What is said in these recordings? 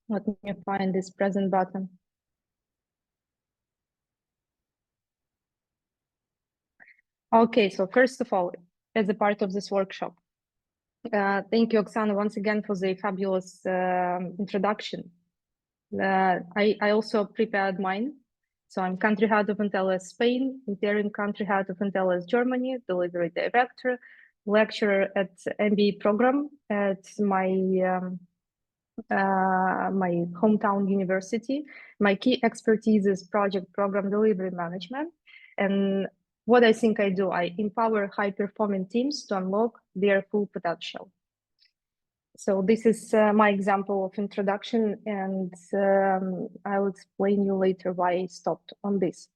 Let me find this present button. Okay, so first of all, as a part of this workshop, thank you, Oksana, once again for the fabulous introduction. I also prepared mine. So I'm country head of Intellias Spain, interim country head of Intellias Germany, delivery director, lecturer at MBA program at my my hometown university. My key expertise is project program delivery management. And what I think I do, I empower high-performing teams to unlock their full potential. So this is my example of introduction, and I'll explain you later why I stopped on this.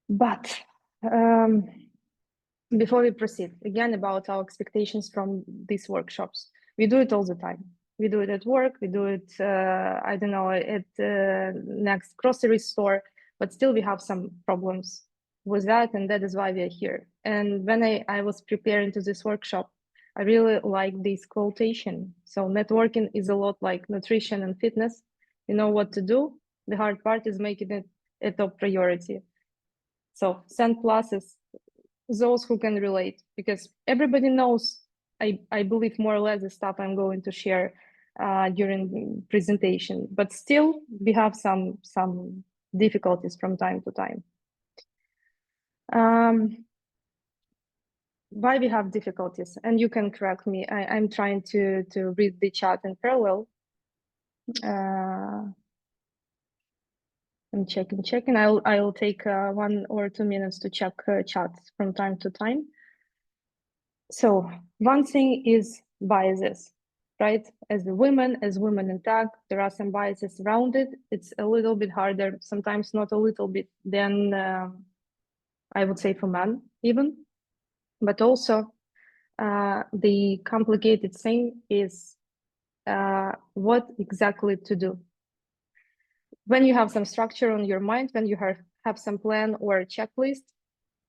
But before we proceed, again, about our expectations from these workshops. We do it all the time. We do it at work, we do it, I don't know, at the next grocery store, but still we have some problems with that, and that is why we are here. And when I was preparing to this workshop, I really like this quotation. So networking is a lot like nutrition and fitness. You know what to do. The hard part is making it a top priority. So send pluses, those who can relate, because everybody knows, I believe, more or less the stuff I'm going to share during the presentation, but still we have some difficulties from time to time. Why we have difficulties, and you can correct me. I'm trying to read the chat in parallel. I'm checking. I'll take 1 or 2 minutes to check chats from time to time. So one thing is biases, right? As women in tech, there are some biases around it. It's a little bit harder, sometimes not a little bit, than I would say for men even. But also the complicated thing is what exactly to do. When you have some structure on your mind, when you have some plan or a checklist,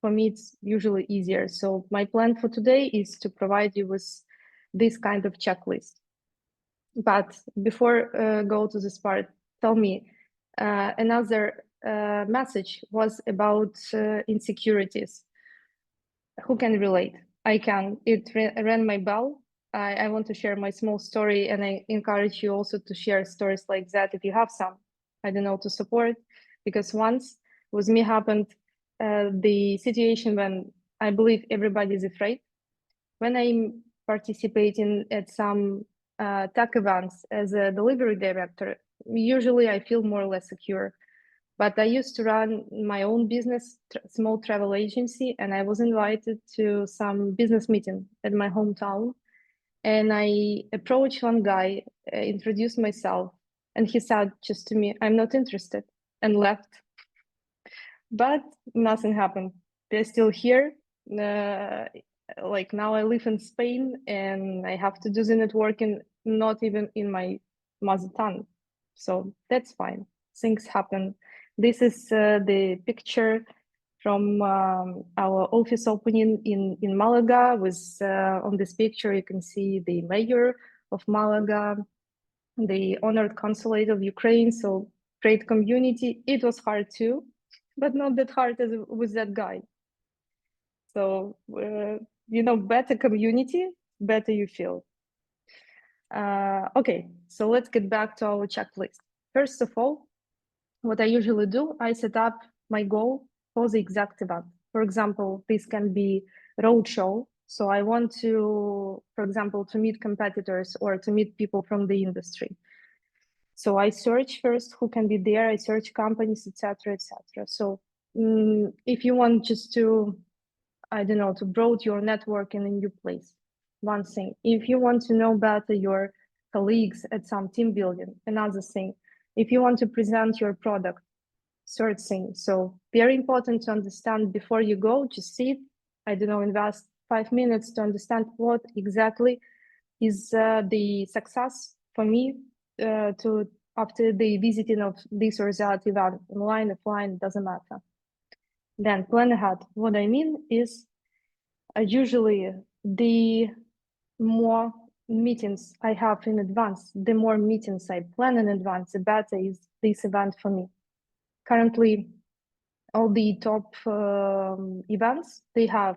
for me, it's usually easier. So my plan for today is to provide you with this kind of checklist. But before go to this part, tell me, another message was about insecurities. Who can relate? I can. It rang my bell. I want to share my small story, and I encourage you also to share stories like that if you have some, I don't know, to support. Because once with me happened the situation when I believe everybody is afraid. When I'm participating at some tech events as a delivery director, usually I feel more or less secure. But I used to run my own business, small travel agency, and I was invited to some business meeting at my hometown. And I approached one guy, introduced myself, and he said just to me, "I'm not interested," and left. But nothing happened. They're still here. Like now I live in Spain and I have to do the networking, not even in my mother tongue. So that's fine. Things happen. This is the picture from our office opening in Malaga. With on this picture, you can see the mayor of Malaga, the honored consulate of Ukraine. So great community. It was hard too, but not that hard as with that guy. So, you know, better community, better you feel. Okay, so let's get back to our checklist. First of all, what I usually do, I set up my goal for the exact event. For example, this can be roadshow. So I want to, for example, to meet competitors or to meet people from the industry. So I search first who can be there. I search companies, etc., etc. So if you want just to, I don't know, to broaden your network in a new place, one thing. If you want to know better your colleagues at some team building, another thing. If you want to present your product, third thing. So very important to understand before you go, just sit, I don't know, invest 5 minutes to understand what exactly is the success for me to after the visiting of this or that event, online, offline, doesn't matter. Then plan ahead. What I mean is usually the more meetings I have in advance, the more meetings I plan in advance, the better is this event for me. Currently, all the top events, they have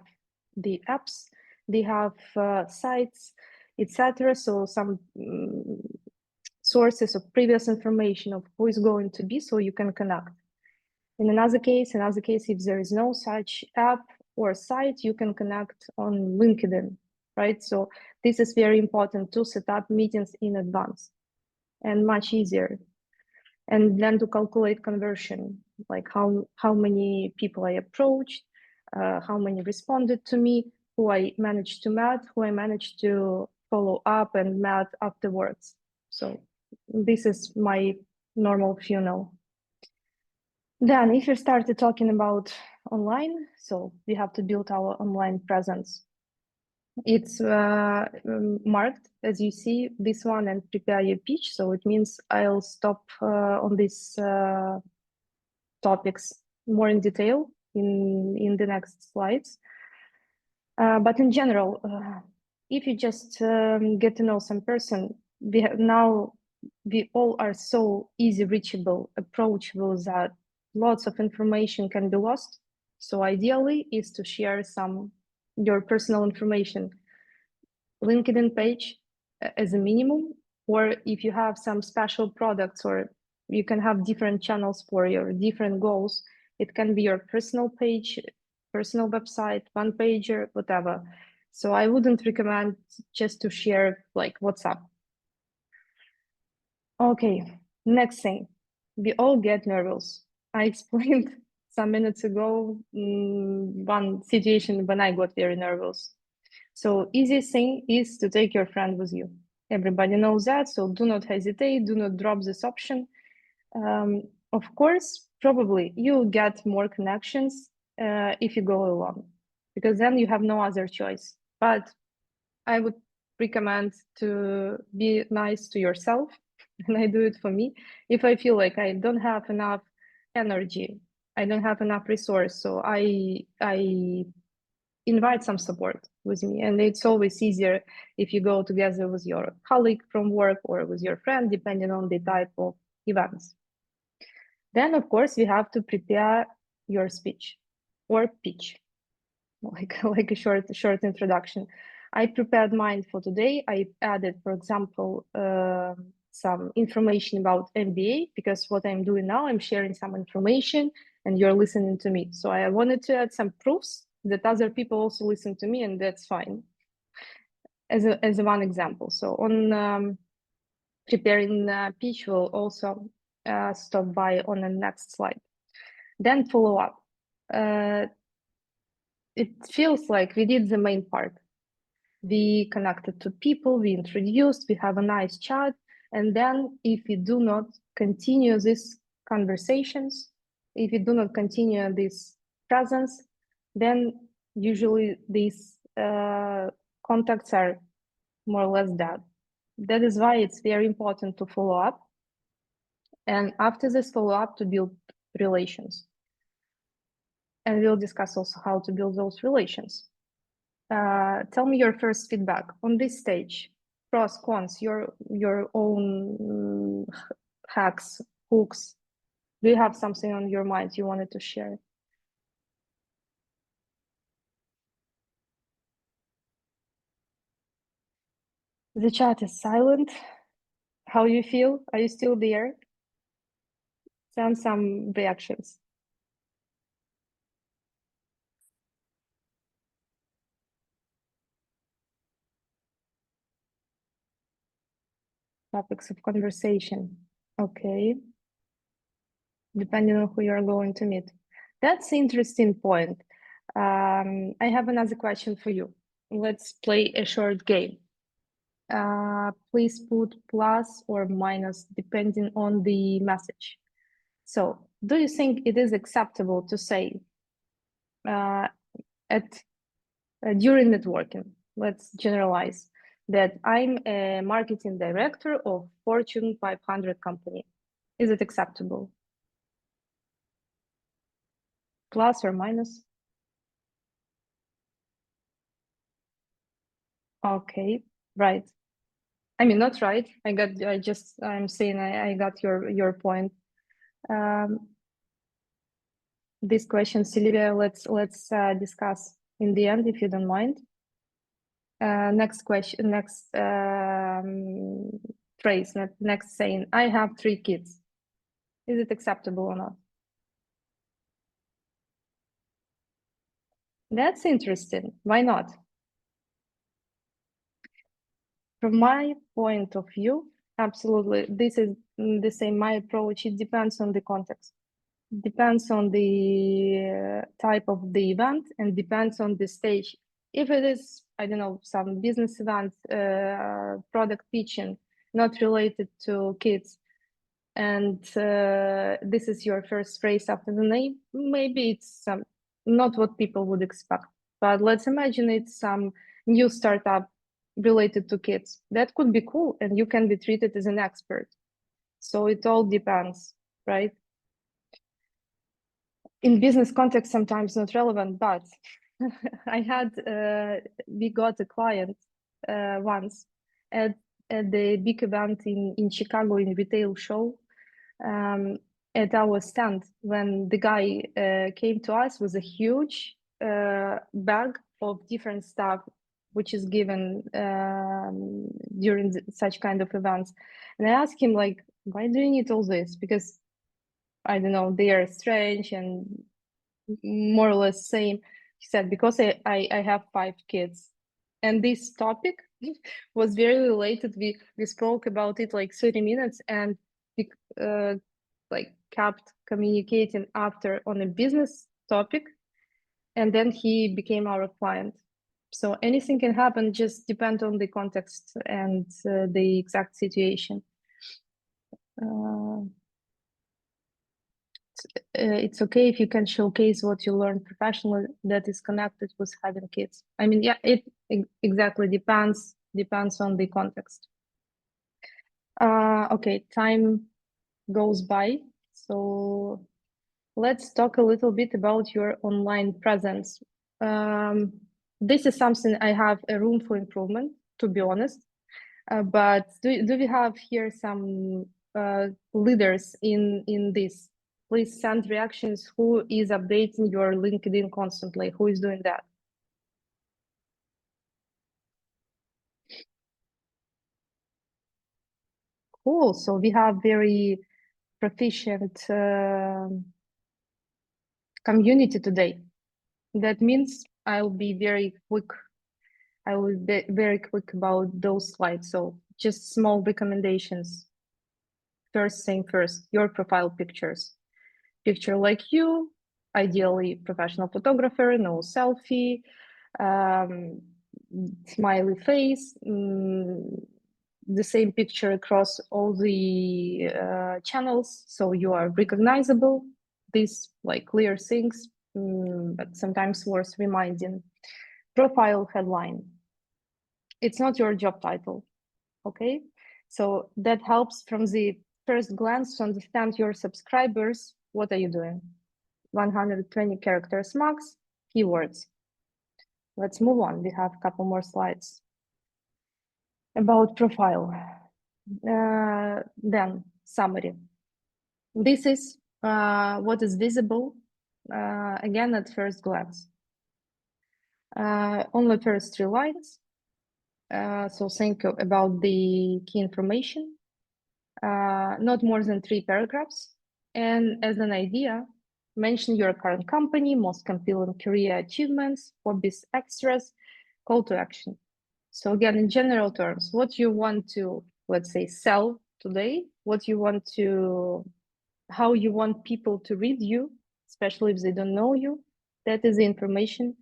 the apps, they have sites, etc. So some sources of previous information of who is going to be, so you can connect. In another case, if there is no such app or site, you can connect on LinkedIn, right? So this is very important to set up meetings in advance and much easier. And then to calculate conversion, like how many people I approached, how many responded to me, who I managed to meet, who I managed to follow up and met afterwards. So this is my normal funnel. Then if you started talking about online, so we have to build our online presence. It's marked, as you see, this one, and prepare your pitch. So it means I'll stop on these topics more in detail in the next slides. But in general, if you just get to know some person, we all are so easy reachable, approachable that lots of information can be lost. So ideally is to share some your personal information, LinkedIn page as a minimum, or if you have some special products, or you can have different channels for your different goals. It can be your personal page, personal website, one pager, whatever. So I wouldn't recommend just to share like WhatsApp. Okay, next thing, we all get nervous. I explained some minutes ago one situation when I got very nervous. So easiest thing is to take your friend with you. Everybody knows that, so do not hesitate, do not drop this option. Of course, probably you'll get more connections if you go alone, because then you have no other choice. But I would recommend to be nice to yourself, and I do it for me. If I feel like I don't have enough energy, I don't have enough resource, so I invite some support with me. And it's always easier if you go together with your colleague from work or with your friend, depending on the type of events. Then, of course, you have to prepare your speech or pitch, like a short introduction. I prepared mine for today. I added, for example, some information about MBA, because what I'm doing now, I'm sharing some information and you're listening to me. So I wanted to add some proofs that other people also listen to me, and that's fine. As one example. So on preparing pitch, we'll also stop by on the next slide. Then follow up. It feels like we did the main part. We connected to people, we introduced, we have a nice chat. And then if we do not continue these conversations, if we do not continue this presence, then usually these contacts are more or less dead. That is why it's very important to follow up. And after this follow up, to build relations. And we'll discuss also how to build those relations. Tell me your first feedback on this stage. Pros, cons, your own hacks, hooks. Do you have something on your mind you wanted to share? The chat is silent. How you feel? Are you still there? Send some reactions. Topics of conversation. Okay. Depending on who you're going to meet. That's an interesting point. I have another question for you. Let's play a short game. Please put plus or minus depending on the message. So, do you think it is acceptable to say during networking, let's generalize, that I'm a marketing director of Fortune 500 company? Is it acceptable? Plus or minus? Okay, right. I mean, not right. I'm saying I got your point. This question, Sylvia, let's discuss in the end, if you don't mind. Next question, next phrase, next saying, I have 3 kids. Is it acceptable or not? That's interesting. Why not? From my point of view, absolutely. This is the same, my approach. It depends on the context. Depends on the type of the event and depends on the stage. If it is, I don't know, some business event, product pitching, not related to kids, and this is your first phrase after the name, maybe it's not what people would expect. But let's imagine it's some new startup related to kids. That could be cool, and you can be treated as an expert. So it all depends, right? In business context, sometimes not relevant, but we got a client once at the big event in Chicago, in retail show, at our stand, when the guy came to us with a huge bag of different stuff which is given during such kind of events. And I asked him, like, why do you need all this? Because I don't know, they are strange and more or less same. He said, because I have 5 kids. And this topic was very related. We spoke about it like 30 minutes and we like kept communicating after on a business topic. And then he became our client. So anything can happen, just depend on the context and the exact situation. It's okay if you can showcase what you learned professionally that is connected with having kids. I mean, yeah, it exactly depends on the context. Okay, time goes by. So let's talk a little bit about your online presence. This is something I have a room for improvement, to be honest. But do we have here some leaders in this? Please send reactions. Who is updating your LinkedIn constantly? Who is doing that? Cool. So we have very proficient community today. That means I'll be very quick. I will be very quick about those slides. So just small recommendations. First thing first, your profile pictures. Picture like you, ideally professional photographer, no selfie, smiley face, the same picture across all the channels, so you are recognizable. These like clear things, but sometimes worth reminding. Profile headline. It's not your job title, okay? So that helps from the first glance to understand your subscribers. What are you doing? 120 characters max, keywords. Let's move on. We have a couple more slides. About profile. Then summary. This is what is visible again at first glance. Only first 3 lines. So think about the key information. Not more than 3 paragraphs. And as an idea, mention your current company, most compelling career achievements, hobbies, extras, call to action. So again, in general terms, what you want to, let's say, sell today, how you want people to read you, especially if they don't know you, that is the information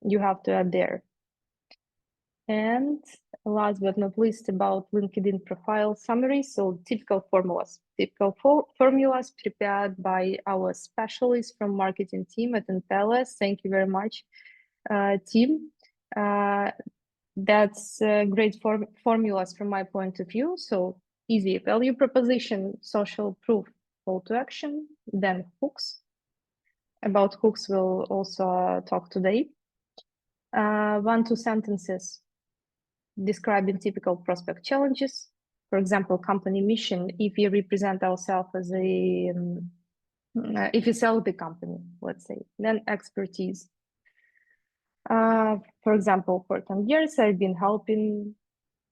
you have to add there. And last but not least, about LinkedIn profile summary. So typical formulas prepared by our specialists from marketing team at Intellias. Thank you very much, team. That's great formulas from my point of view. So easy value proposition, social proof, call to action, then hooks. About hooks, we'll also talk today. 1-2 sentences. describing typical prospect challenges. For example, company mission, if we represent ourselves as a, if you sell the company, let's say, then expertise. For example, for 10 years, I've been helping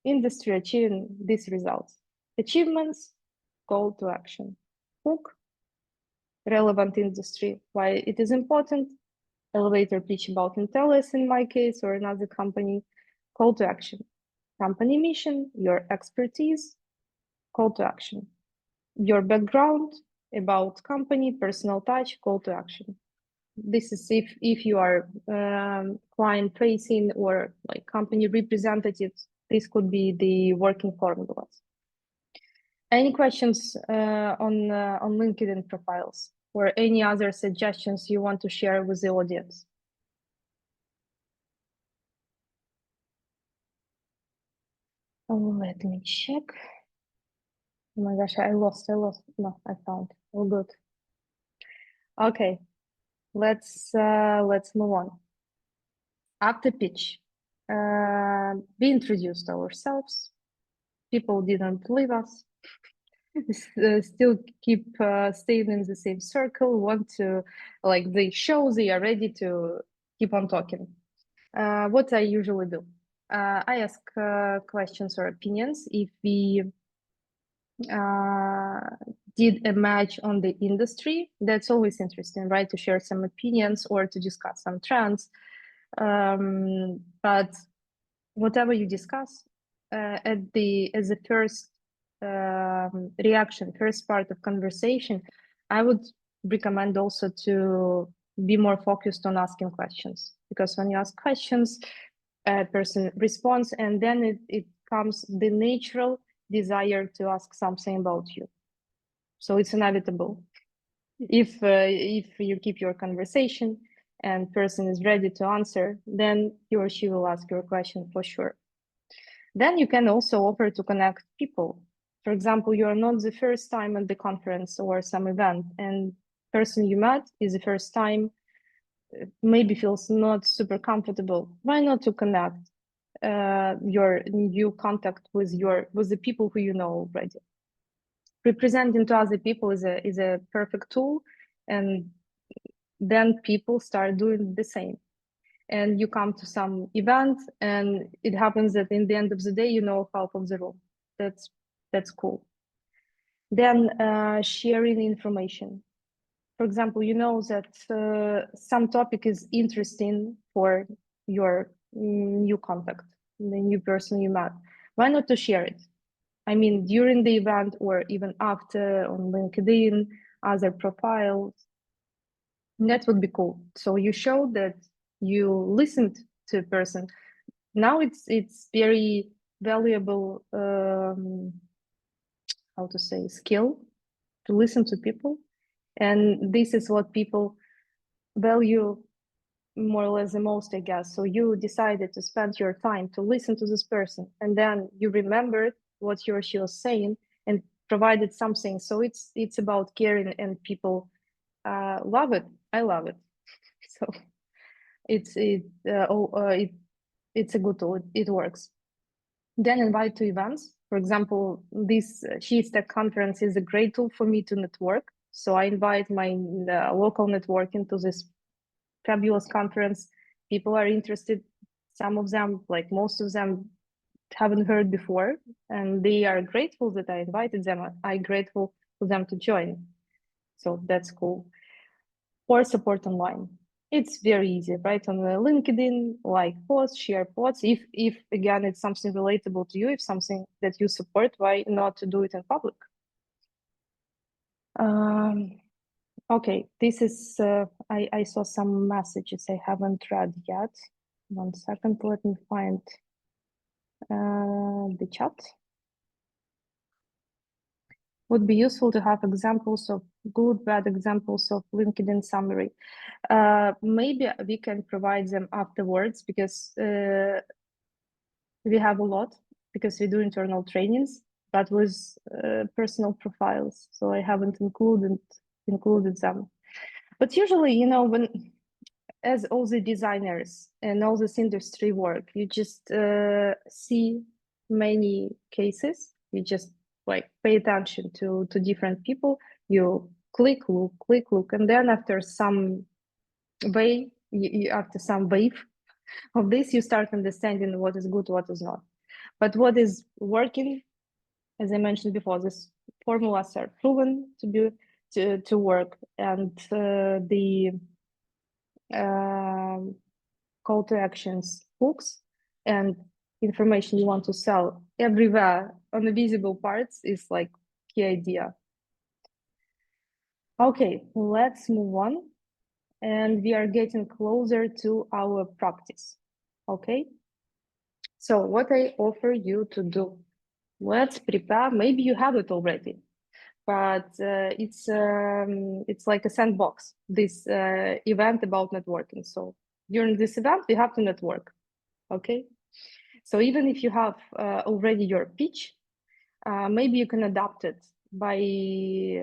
industry achieving these results. Achievements, call to action. Hook, relevant industry, why it is important. Elevator pitch about Intellias in my case or another company. Call to action. Company mission, your expertise, call to action. Your background about company, personal touch, call to action. This is if you are client facing or like company representatives, this could be the working formulas. Any questions on LinkedIn profiles or any other suggestions you want to share with the audience? Oh, let me check. Oh my gosh, I lost. No, I found. All good. Okay, let's move on. After pitch, we introduced ourselves. People didn't leave us. Still keep staying in the same circle. Want to like they show they are ready to keep on talking. What I usually do, I ask questions or opinions if we did a match on the industry. That's always interesting, right? To share some opinions or to discuss some trends. But whatever you discuss as the first reaction, first part of conversation, I would recommend also to be more focused on asking questions, because when you ask questions, a person responds, and then it comes the natural desire to ask something about you. So it's inevitable. If you keep your conversation and person is ready to answer, then he or she will ask your question for sure. Then you can also offer to connect people. For example, you are not the first time at the conference or some event, and person you met is the first time, maybe feels not super comfortable. Why not to connect your new contact with the people who you know already? Representing to other people is a perfect tool, and then people start doing the same. And you come to some event, and it happens that in the end of the day, you know half of the room. That's cool. Then sharing information. For example, you know that some topic is interesting for your new contact, the new person you met. Why not to share it? I mean, during the event or even after on LinkedIn, other profiles, that would be cool. So you show that you listened to a person. Now it's very valuable, how to say, skill to listen to people. And this is what people value more or less the most, I guess. So you decided to spend your time to listen to this person, and then you remembered what he or she was saying and provided something. So it's about caring, and people love it. I love it. So it's a good tool. It works. Then invite to events. For example, this She's Tech conference is a great tool for me to network. So I invite my local networking to this fabulous conference. People are interested. Some of them, like most of them, haven't heard before, and they are grateful that I invited them. I'm grateful for them to join. So that's cool. Or support online. It's very easy, right? On LinkedIn, like posts, share posts. If again it's something relatable to you, if something that you support, why not to do it in public? Okay, this is I saw some messages I haven't read yet. 1 second, let me find the chat. Would be useful to have examples of good, bad examples of LinkedIn summary. Maybe we can provide them afterwards, because we have a lot, because we do internal trainings, but with personal profiles. So I haven't included them. But usually, you know, when as all the designers and all this industry work, you just see many cases. You just like pay attention to different people. You click, look, and then after some after some wave of this, you start understanding what is good, what is not. But what is working, as I mentioned before, these formulas are proven to work, and the call to actions hooks and information you want to sell everywhere on the visible parts is like key idea. Okay, let's move on. And we are getting closer to our practice. Okay. So what I offer you to do, let's prepare. Maybe you have it already, but it's like a sandbox. This event about networking. So during this event, we have to network. Okay. So even if you have already your pitch, maybe you can adapt it by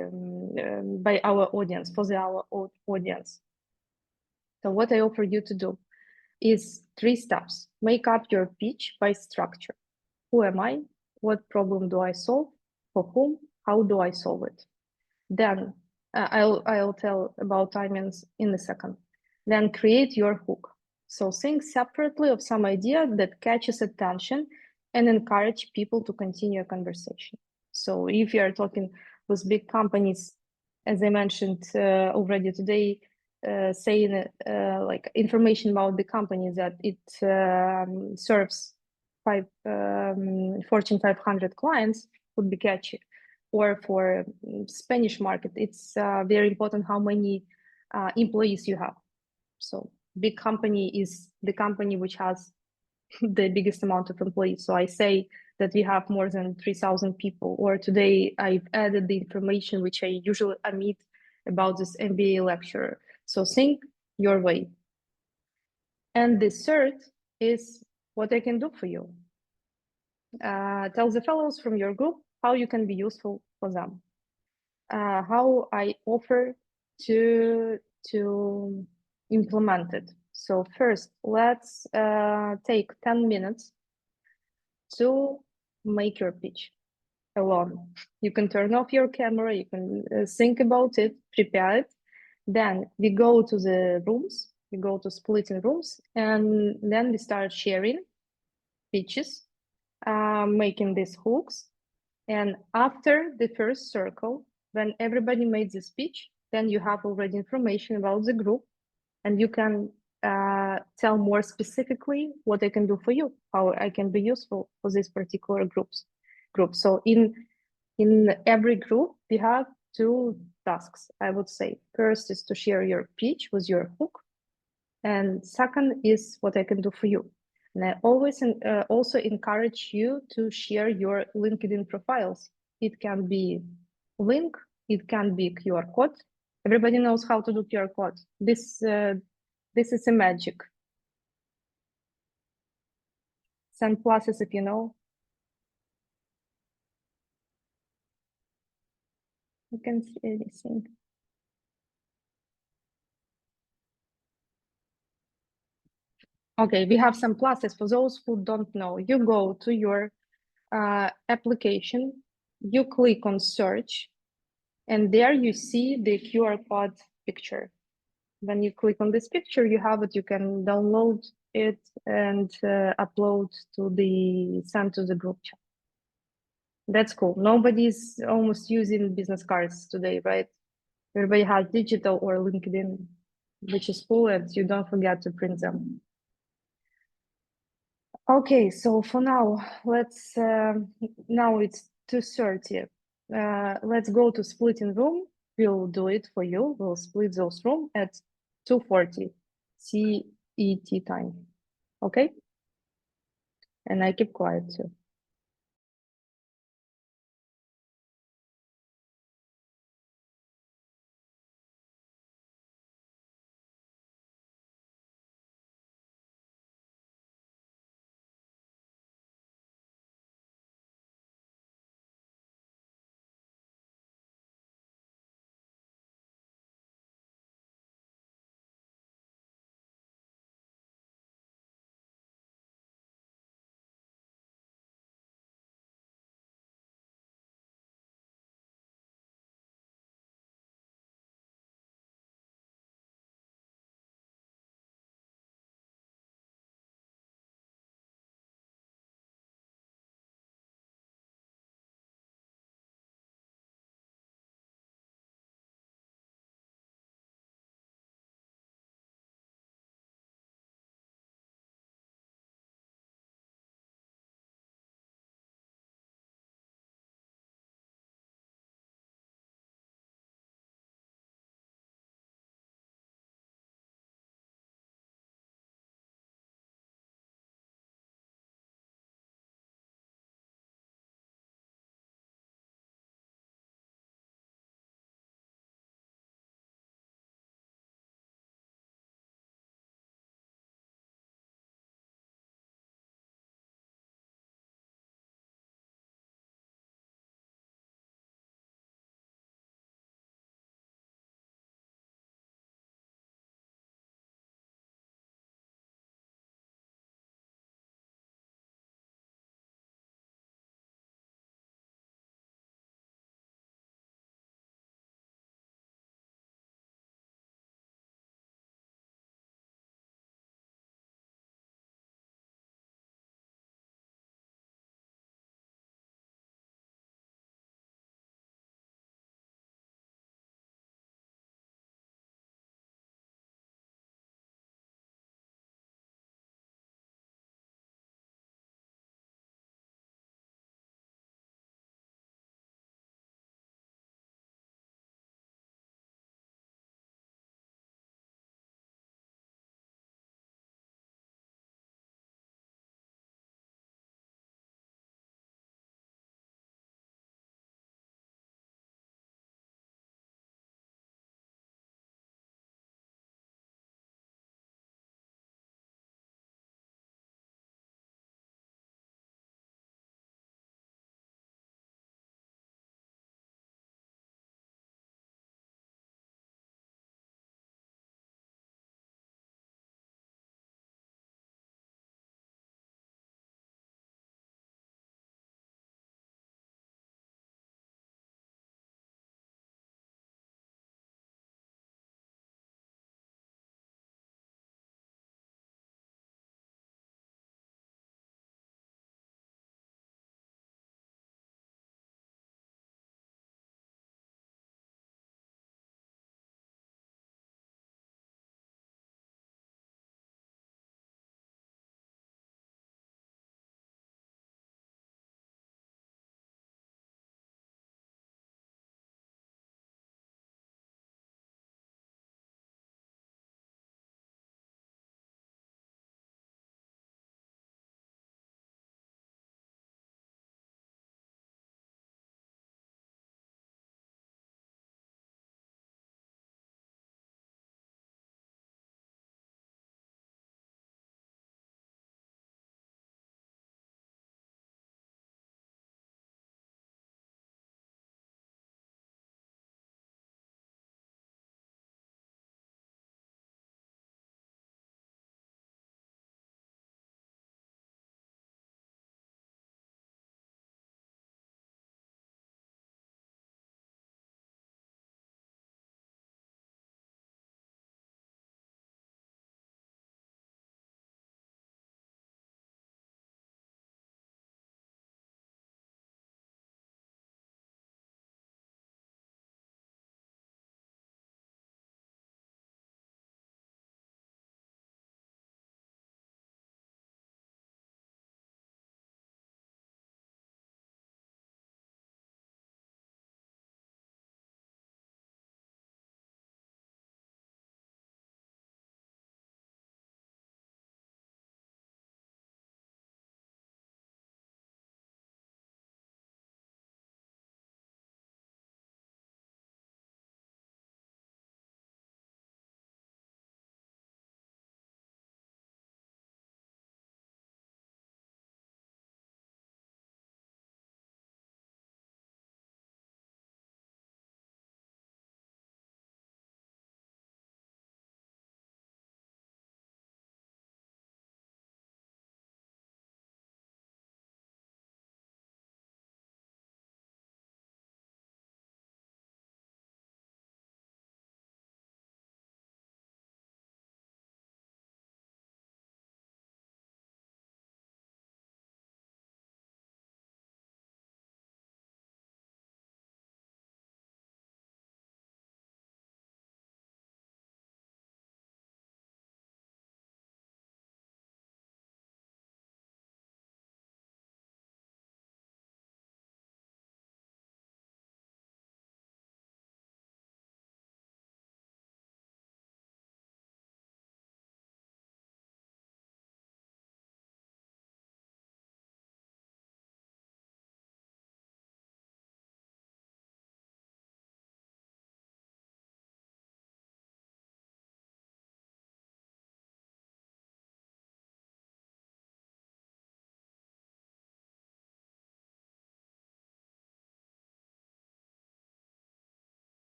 our audience for our audience. So what I offer you to do is 3 steps. Make up your pitch by structure. Who am I? What problem do I solve? For whom? How do I solve it? Then I'll tell about timings in a second. Then create your hook. So think separately of some idea that catches attention and encourage people to continue a conversation. So if you are talking with big companies, as I mentioned already today, saying like information about the company that it serves Fortune 500 clients would be catchy. Or for Spanish market, it's very important how many employees you have. So big company is the company which has the biggest amount of employees. So I say that we have more than 3,000 people. Or today I've added the information which I usually omit about this MBA lecturer. So think your way. And the third is what I can do for you. Tell the fellows from your group how you can be useful for them. How I offer to implement it. So first, let's take 10 minutes to make your pitch alone. You can turn off your camera, you can think about it, prepare it. Then we go to the rooms, we go to splitting rooms, and then we start sharing pitches, making these hooks. And after the first circle, when everybody made the speech, then you have already information about the group, and you can tell more specifically what I can do for you, how I can be useful for this particular group. So in every group, we have 2 tasks, I would say. First is to share your pitch with your hook, and second is what I can do for you. And I always also encourage you to share your LinkedIn profiles. It can be link, it can be QR code. Everybody knows how to do QR code. This is a magic. Send pluses if you know. You can see anything. Okay, we have some pluses for those who don't know. You go to your application, you click on search, and there you see the QR code picture. When you click on this picture, you have it, you can download it and upload send to the group chat. That's cool. Nobody's almost using business cards today, right? Everybody has digital or LinkedIn, which is cool, and you don't forget to print them. Okay, so for now, let's, now it's 2:30. Let's go to splitting room. We'll do it for you. We'll split those room at 2:40 CET time. Okay? And I keep quiet too.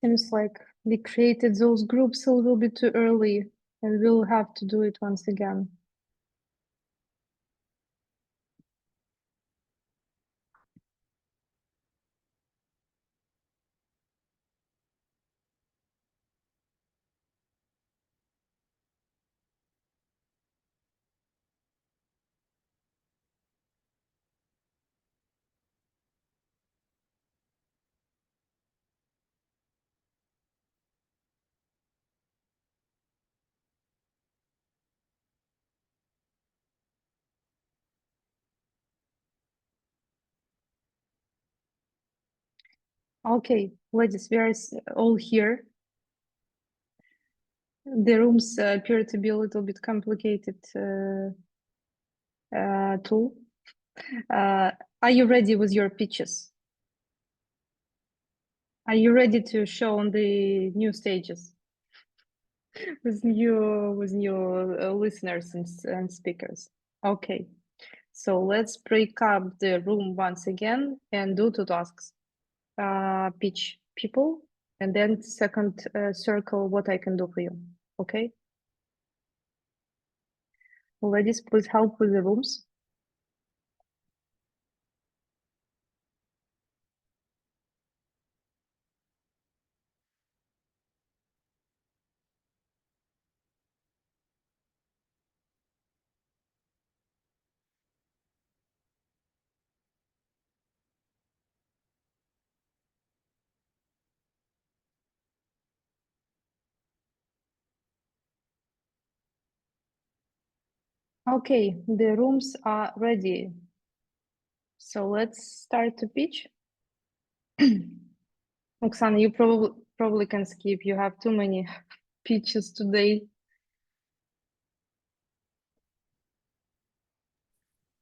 Seems like we created those groups a little bit too early, and we'll have to do it once again. Okay, ladies, we are all here. The rooms appear to be a little bit complicated too. Are you ready with your pitches? Are you ready to show on the new stages with new listeners and speakers? Okay, so let's break up the room once again and do two tasks. Pitch people, and then second circle what I can do for you. Okay, ladies, please help with the rooms. Okay, the rooms are ready. So let's start to pitch. Oksana, you probably can skip. You have too many pitches today.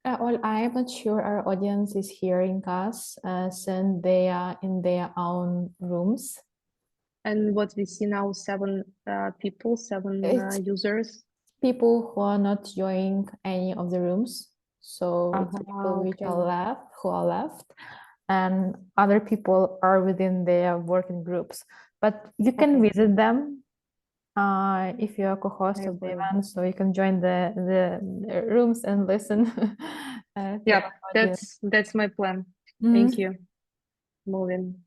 Well, I'm not sure our audience is hearing us since they are in their own rooms. And what we see now, seven people, seven It's users. people who are not joining any of the rooms. So it's people which are left, who are left, and other people are within their working groups. But you can visit them if you're a co-host of the event, so you can join the rooms and listen. Yeah, that's my plan. Thank you. Moving.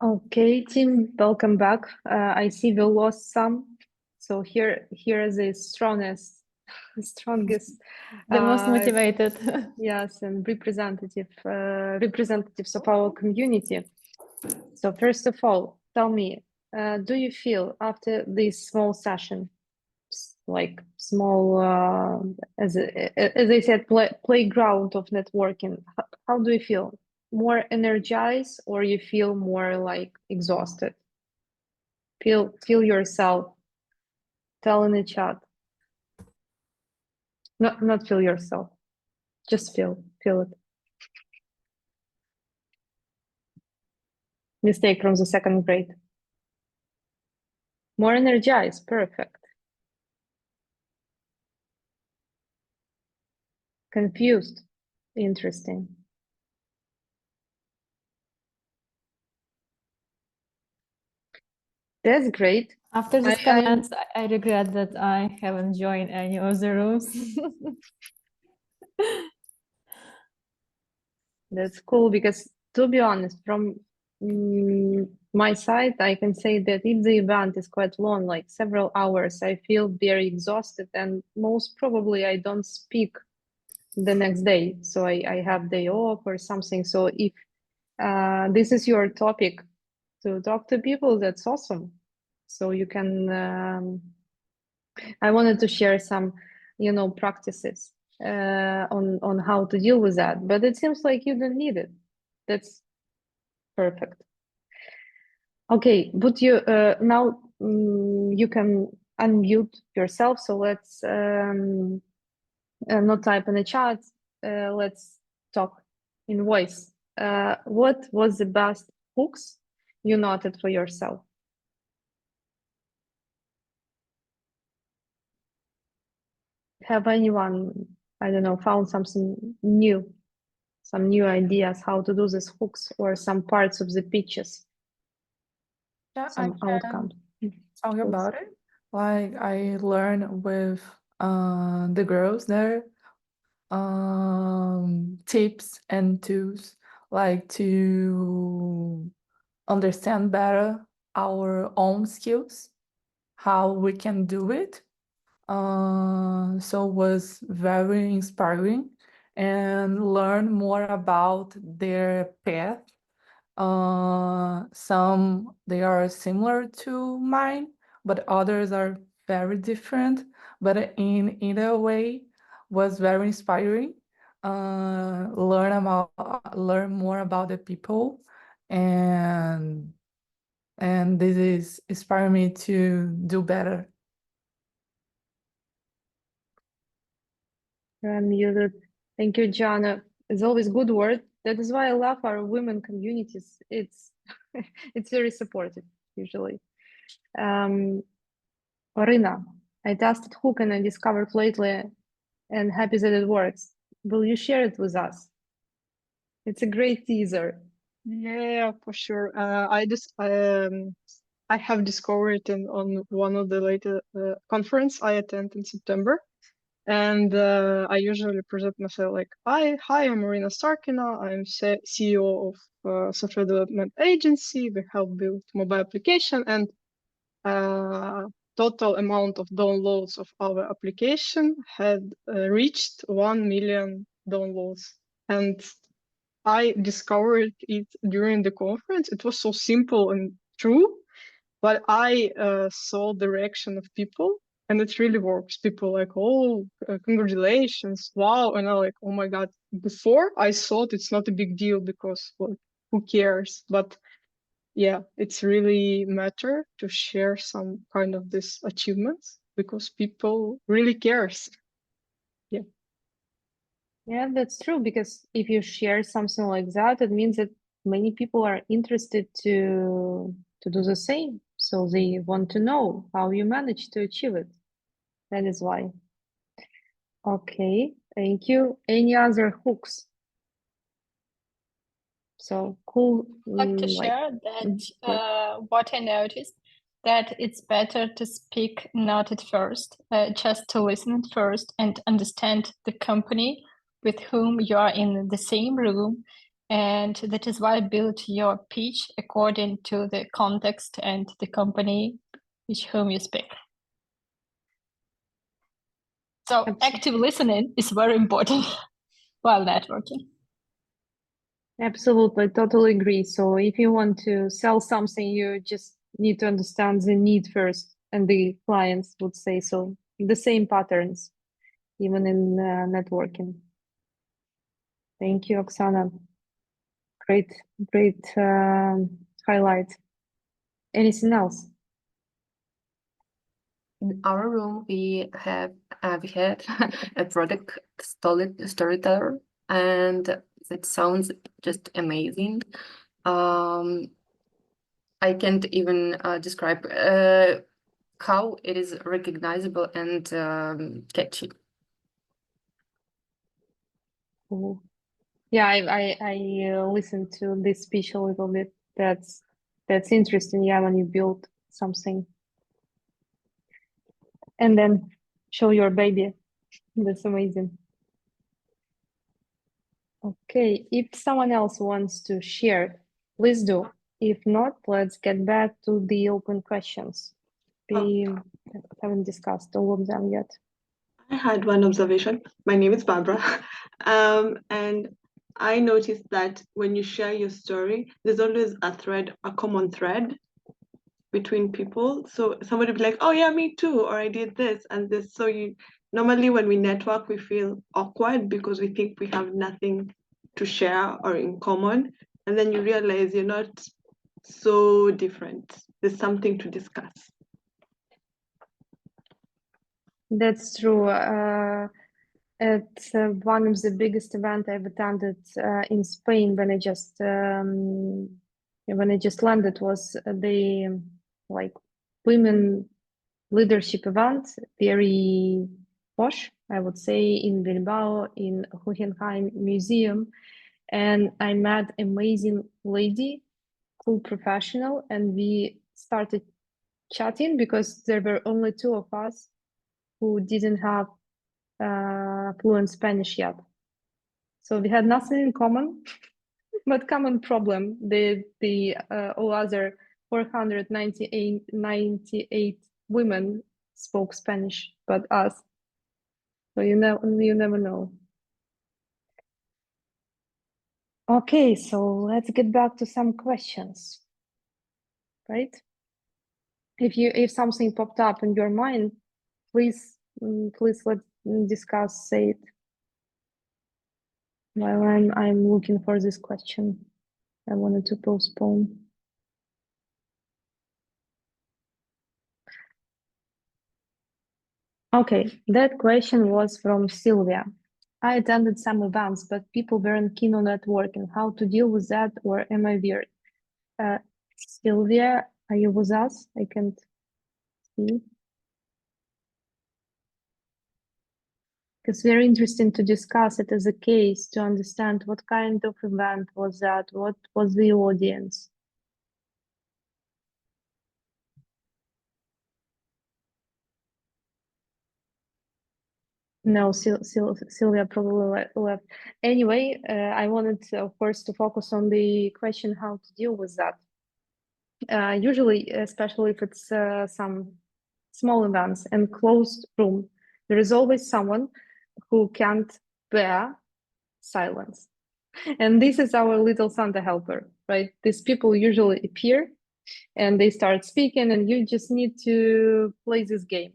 Okay, Tim, welcome back. I see we lost some. So here is the strongest, The most uh, motivated. yes, and representatives of our community. So first of all, tell me, do you feel after this small session, like small, as I said, playground of networking, how do you feel? More energized, or you feel more like exhausted? Feel yourself. Tell in the chat. Not feel yourself. Just feel it. Mistake from the second grade. More energized. Perfect. Confused. Interesting. That's great. After these comments, I regret that I haven't joined any of the rooms. That's cool because, to be honest, from my side, I can say that if the event is quite long, like several hours, I feel very exhausted, and most probably I don't speak the next day. So I have day off or something. So if this is your topic to talk to people, that's awesome. So you can, I wanted to share some, practices on how to deal with that, but it seems like you don't need it. That's perfect. Okay, but you now you can unmute yourself. So let's not type in the chat. Let's talk in voice. What was the best hooks you noted for yourself? Have anyone, I don't know, found something new, some new ideas how to do these hooks or some parts of the pitches, Yeah, some I outcomes? can talk about it. Like I learned with the girls there tips and tools like to understand better our own skills, how we can do it. So was very inspiring and learn more about their path. Some they are similar to mine, but others are very different. But in either way, was very inspiring. Learn more about the people, and this is inspiring me to do better. Muted. Thank you, Jana. It's always good word. That is why I love our women communities. It's it's very supportive usually. Marina, I tested Hook and I discovered lately and happy that it works. Will you share it with us? It's a great teaser. Yeah, for sure. I have discovered it on one of the later conference I attend in September, and I usually present myself like, hi, I'm Marina Starkina. I'm CEO of software development agency. We help build mobile application, and total amount of downloads of our application had reached 1 million downloads, and I discovered it during the conference. It was so simple and true, but I saw the reaction of people, and it really works. People like, oh, congratulations, wow, and I'm like, oh my god. Before I thought it's not a big deal because, well, who cares? But yeah, it's really matter to share some kind of this achievements because people really cares. Yeah. Yeah, that's true, because if you share something like that, it means that many people are interested to do the same. So they want to know how you managed to achieve it. That is why. Okay, thank you. Any other hooks? So cool. I'd like to share that what I noticed, that it's better to speak not at first, just to listen at first and understand the company with whom you are in the same room, And that is why build your pitch according to the context and the company with whom you speak. So active listening is very important while networking. Absolutely, totally agree. So if you want to sell something, you just need to understand the need first, and the clients would say so. The same patterns, even in networking. Thank you, Oksana. Great, great highlight. Anything else? In our room, we had a product storyteller, and it sounds just amazing. I can't even describe how it is recognizable and catchy. Cool. Yeah, I listened to this speech a little bit. That's interesting. Yeah, when you build something and then show your baby, that's amazing. Okay, if someone else wants to share, please do. If not, let's get back to the open questions. We haven't discussed all of them yet. I had one observation. My name is Barbara. And I noticed that when you share your story, there's always a common thread between people. So somebody will be like, oh yeah, me too, or I did this and this. So normally when we network, we feel awkward because we think we have nothing to share or in common. And then you realize you're not so different. There's something to discuss. That's true. At one of the biggest events I've attended in Spain when I just landed was the like women leadership event, very posh, I would say, in Bilbao, in Guggenheim Museum, and I met amazing lady, cool professional, and we started chatting because there were only two of us who didn't have fluent Spanish yet. So we had nothing in common, but common problem. The all other 498 women spoke Spanish, but us. So you never know. Okay, so let's get back to some questions, right? If something popped up in your mind, please let's discuss, say it. While I'm looking for this question, I wanted to postpone. Okay, that question was from Sylvia. I attended some events, but people weren't keen on networking. How to deal with that, or am I weird? Sylvia, are you with us? I can't see. It's very interesting to discuss it as a case to understand what kind of event was that, what was the audience. No, Sylvia probably left. Anyway, I wanted, of course, to focus on the question how to deal with that. Usually, especially if it's some small events and closed room, there is always someone who can't bear silence. And this is our little Santa helper, right? These people usually appear and they start speaking, and you just need to play this game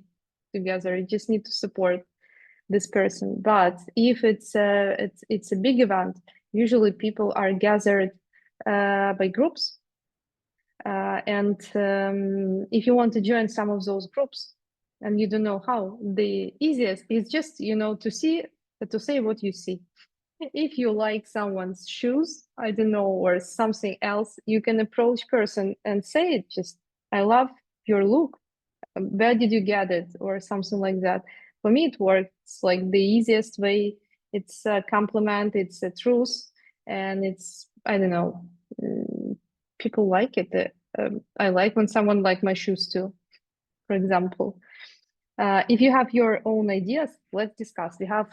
together. You just need to support this person. But if it's a big event, usually people are gathered by groups. And if you want to join some of those groups and you don't know how, the easiest is just, to say what you see. If you like someone's shoes, I don't know, or something else, you can approach person and say it, just, I love your look. Where did you get it? Or something like that. For me, it works like the easiest way. It's a compliment, it's a truth, and it's, I don't know, people like it. I like when someone like my shoes too, for example. If you have your own ideas, let's discuss. We have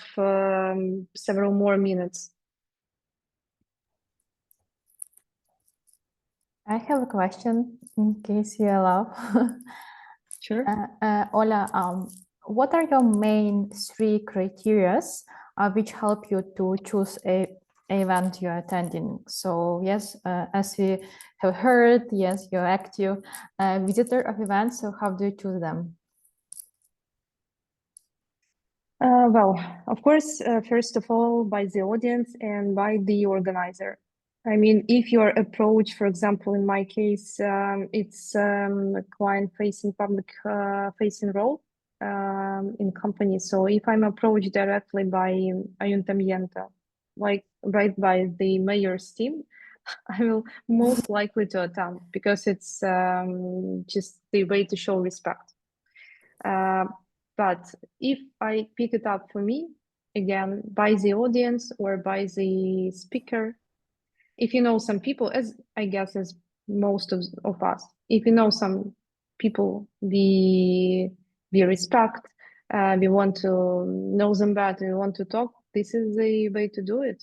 several more minutes. I have a question in case you allow. Sure. Ola, what are your main 3 criteria which help you to choose a event you're attending? So yes, as we have heard, yes, you're active visitor of events. So how do you choose them? Well, of course, first of all, by the audience and by the organizer. I mean, if your approach, for example, in my case, it's a client-facing, public-facing role in company. So if I'm approached directly by Ayuntamiento, like right by the mayor's team, I will most likely to attend because it's just the way to show respect. But if I pick it up for me, again, by the audience or by the speaker, if you know some people, as I guess as most of us, if you know some people we respect, we want to know them better, we want to talk, this is the way to do it.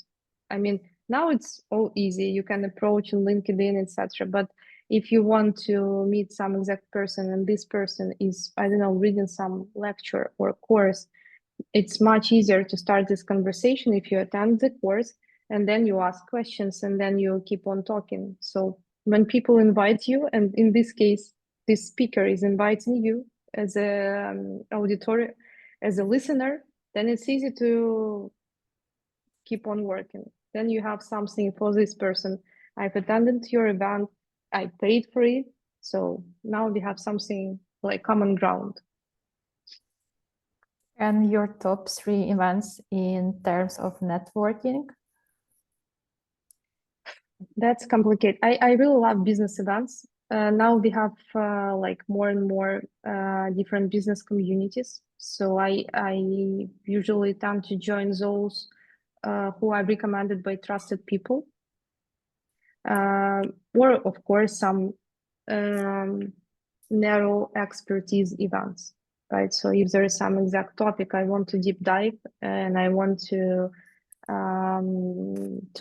I mean, now it's all easy. You can approach on LinkedIn, etc. But if you want to meet some exact person and this person is, I don't know, reading some lecture or course, it's much easier to start this conversation if you attend the course and then you ask questions and then you keep on talking. So when people invite you, and in this case, this speaker is inviting you as a auditory, as a listener, then it's easy to keep on working. Then you have something for this person. I've attended your event, I paid for it. So now we have something like common ground. And your top 3 events in terms of networking? That's complicated. I really love business events. Now we have like more and more different business communities. So I usually tend to join those who are recommended by trusted people. Or of course some narrow expertise events, right? So if there is some exact topic I want to deep dive and I want to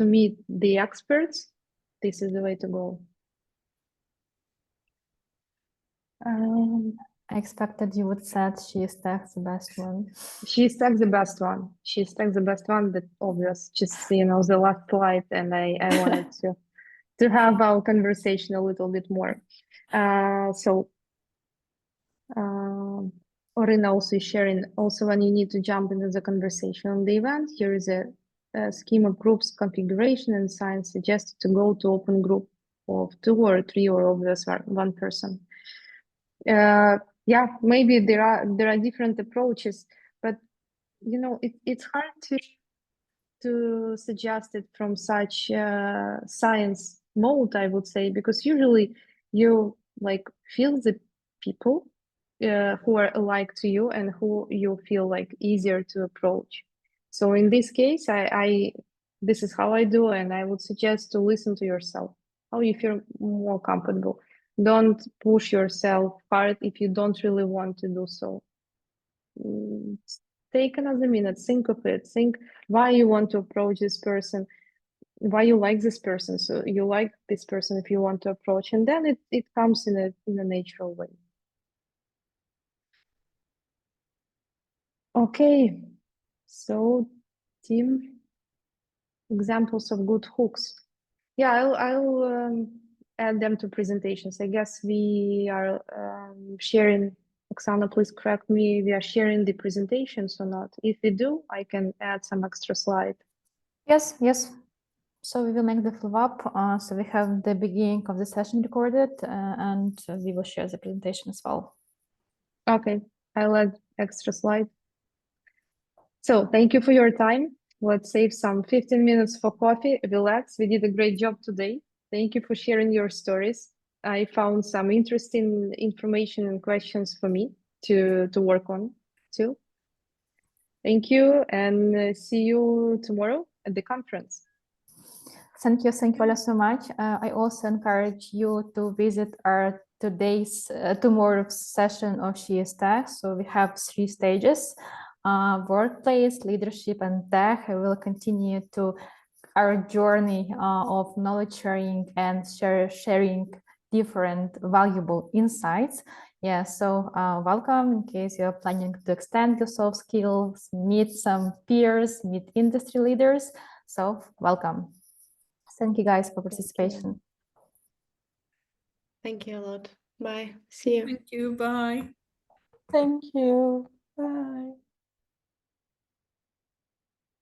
meet the experts, this is the way to go. I expected you would say she stacks the best one. She stacks the best one. She stacks the best one, but obvious, just, you know, the last slide, and I wanted to have our conversation a little bit more. Orina also is sharing, also when you need to jump into the conversation on the event, here is a scheme of groups configuration and signs suggested to go to open group of 2 or 3 or obvious one person. Yeah, maybe there are different approaches, but you know, it's hard to suggest it from such science mode, I would say, because usually you like feel the people who are alike to you and who you feel like easier to approach. So in this case, I this is how I do, and I would suggest to listen to yourself, how you feel more comfortable. Don't push yourself hard if you don't really want to do so. Take another minute, think of it, think why you want to approach this person, why you like this person. So you like this person if you want to approach, and then it comes in a natural way. Okay, so team, examples of good hooks. Yeah, I'll add them to presentations. I guess we are sharing. Oksana, please correct me. We are sharing the presentations or not? If we do, I can add some extra slide. Yes. So we will make the follow-up. So we have the beginning of the session recorded, and we will share the presentation as well. Okay, I'll add extra slide. So thank you for your time. Let's save some 15 minutes for coffee, relax. We did a great job today. Thank you for sharing your stories. I found some interesting information and questions for me to work on too. Thank you, and see you tomorrow at the conference. Thank you, Ola, so much. I also encourage you to visit our tomorrow's session of SheIsTech. So we have 3 stages: workplace, leadership, and tech. I will continue to our journey of knowledge sharing and sharing different valuable insights. Yeah, so welcome in case you're planning to extend your soft skills, meet some peers, meet industry leaders. So welcome. Thank you guys for participation. Thank you a lot. Bye. See you. Thank you. Bye. Thank you. Bye.